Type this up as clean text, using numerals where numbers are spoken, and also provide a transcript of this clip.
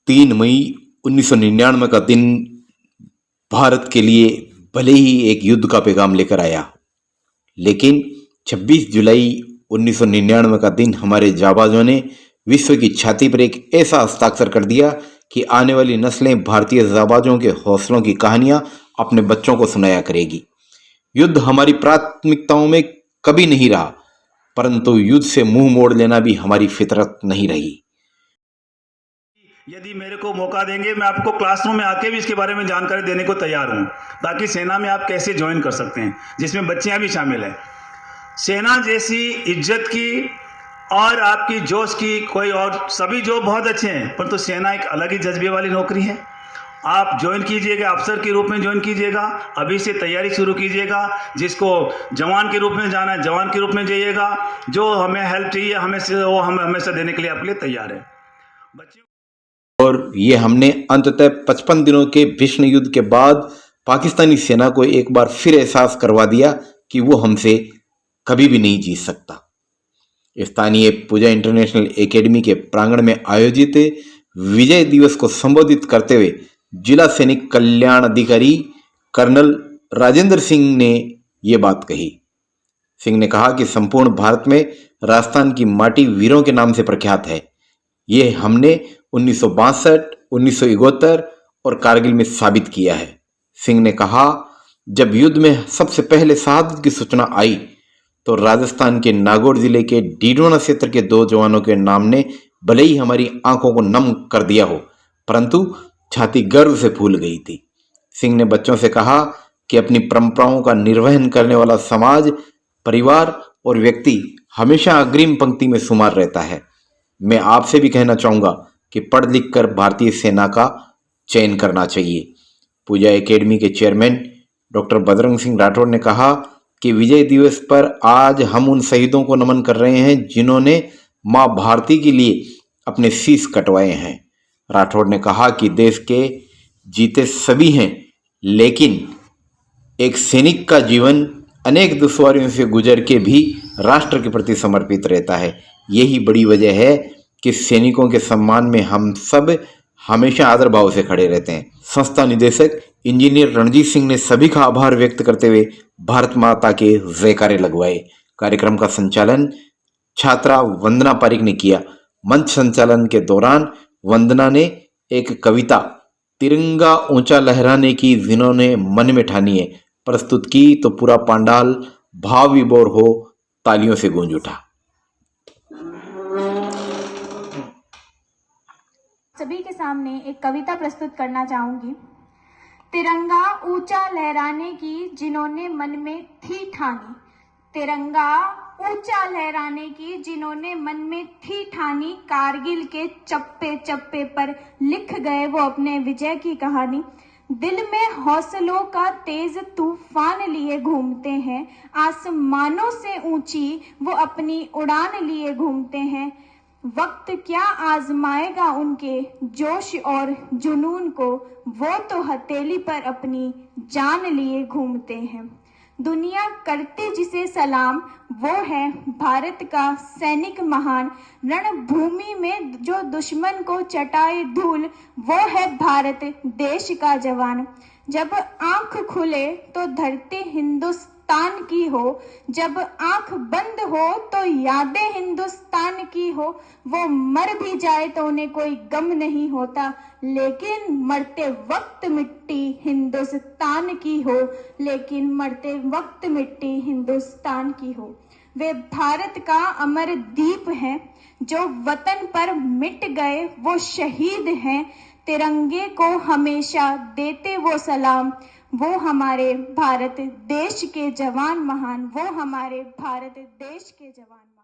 3 मई 1999 का दिन भारत के लिए भले ही एक युद्ध का पैगाम लेकर आया, लेकिन 26 जुलाई 1999 का दिन हमारे जाबाजों ने विश्व की छाती पर एक ऐसा हस्ताक्षर कर दिया कि आने वाली नस्लें भारतीय जाबाजों के हौसलों की कहानियां अपने बच्चों को सुनाया करेगी। युद्ध हमारी प्राथमिकताओं में कभी नहीं रहा, परंतु युद्ध से मुंह मोड़ लेना भी हमारी फितरत नहीं रही। यदि मेरे को मौका देंगे, मैं आपको क्लासरूम में आके भी इसके बारे में जानकारी देने को तैयार हूं, ताकि सेना में आप कैसे ज्वाइन कर सकते हैं, जिसमें बच्चियां भी शामिल हैं। सेना जैसी इज्जत की और आपकी जोश की कोई और सभी जॉब बहुत अच्छे हैं, परंतु सेना एक अलग ही जज्बे वाली नौकरी है। आप ज्वाइन कीजिएगा, अफसर के रूप में ज्वाइन कीजिएगा, अभी से तैयारी शुरू कीजिएगा। जिसको जवान के रूप में जाना है, जवान के रूप में जाइएगा। जो हमें हेल्प चाहिए वो हम हमेशा देने के लिए आपके लिए तैयार है बच्चे। और ये हमने अंततः 55 दिनों के भीषण युद्ध के बाद पाकिस्तानी सेना को एक बार फिर एहसास करवा दिया कि वो हमसे कभी भी नहीं जीत सकता। स्थानीय पूजा इंटरनेशनल एकेडमी के प्रांगण में आयोजित विजय दिवस को संबोधित करते हुए जिला सैनिक कल्याण अधिकारी कर्नल राजेंद्र सिंह ने ये बात कही। सिंह ने कहा कि संपूर्ण भारत में राजस्थान की माटी वीरों के नाम से प्रख्यात है। ये हमने 1962, 1971 और कारगिल में साबित किया है। सिंह ने कहा, जब युद्ध में सबसे पहले शहादत की सूचना आई तो राजस्थान के नागौर जिले के डीडोना क्षेत्र के 2 जवानों के नाम ने भले ही हमारी आंखों को नम कर दिया हो, परंतु छाती गर्व से फूल गई थी। सिंह ने बच्चों से कहा कि अपनी परंपराओं का निर्वहन करने वाला समाज, परिवार और व्यक्ति हमेशा अग्रिम पंक्ति में शुमार रहता है। मैं आपसे भी कहना चाहूँगा कि पढ़ लिख कर भारतीय सेना का चयन करना चाहिए। पूजा एकेडमी के चेयरमैन डॉक्टर बजरंग सिंह राठौड़ ने कहा कि विजय दिवस पर आज हम उन शहीदों को नमन कर रहे हैं जिन्होंने माँ भारती के लिए अपने शीश कटवाए हैं। राठौड़ ने कहा कि देश के जीते सभी हैं, लेकिन एक सैनिक का जीवन अनेक दुश्वारियों से गुजर के भी राष्ट्र के प्रति समर्पित रहता है। यही बड़ी वजह है कि सैनिकों के सम्मान में हम सब हमेशा आदर भाव से खड़े रहते हैं। संस्था निदेशक इंजीनियर रणजीत सिंह ने सभी का आभार व्यक्त करते हुए भारत माता के जयकारे लगवाए। कार्यक्रम का संचालन छात्रा वंदना पारिक ने किया। मंच संचालन के दौरान वंदना ने एक कविता तिरंगा ऊंचा लहराने की जिन्होंने मन में ठानी है प्रस्तुत की तो पूरा पंडाल भाव विभोर हो तालियों से गूंज उठा। सभी के सामने एक कविता प्रस्तुत करना चाहूंगी। तिरंगा ऊंचा लहराने की जिन्होंने मन में थी ठानी, तिरंगा ऊंचा लहराने की जिन्होंने मन में थी ठानी, कारगिल के चप्पे चप्पे पर लिख गए वो अपने विजय की कहानी। दिल में हौसलों का तेज तूफान लिए घूमते हैं, आसमानों से ऊंची वो अपनी उड़ान लिए घूमते हैं। वक्त क्या आजमाएगा उनके जोश और जुनून को, वो तो हथेली पर अपनी जान लिए घूमते हैं। दुनिया करती जिसे सलाम, वो है भारत का सैनिक महान। रणभूमि में जो दुश्मन को चटाए धूल, वो है भारत देश का जवान। जब आंख खुले तो धरती हिंदुस्तान की हो, जब आंख बंद हो तो यादें हिंदुस्तान की हो। वो मर भी जाए तो उन्हें कोई गम नहीं होता, लेकिन मरते वक्त मिट्टी हिंदुस्तान की हो, लेकिन मरते वक्त मिट्टी हिंदुस्तान की हो। वे भारत का अमर दीप हैं, जो वतन पर मिट गए वो शहीद हैं। तिरंगे को हमेशा देते वो सलाम, वो हमारे भारत देश के जवान महान, वो हमारे भारत देश के जवान।